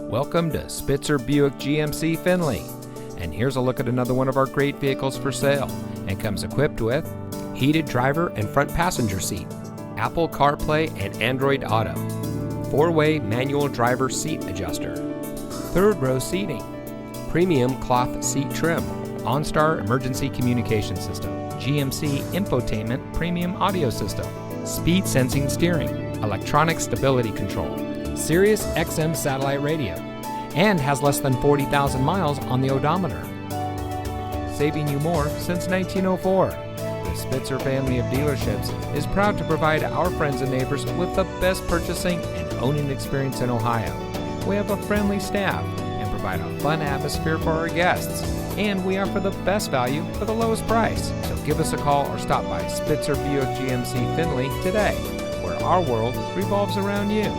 Welcome to Spitzer Buick GMC Findlay. And here's a look at another one of our great vehicles for sale, and comes equipped with heated driver and front passenger seat, Apple CarPlay and Android Auto, 4-way manual driver seat adjuster, third row seating, premium cloth seat trim, OnStar emergency communication system, GMC infotainment premium audio system, speed sensing steering, electronic stability control, Sirius XM satellite radio, and has less than 40,000 miles on the odometer. Saving you more since 1904. The Spitzer family of dealerships is proud to provide our friends and neighbors with the best purchasing and owning experience in Ohio. We have a friendly staff and provide a fun atmosphere for our guests, and we offer the best value for the lowest price. So give us a call or stop by Spitzer Buick GMC Findlay today, where our world revolves around you.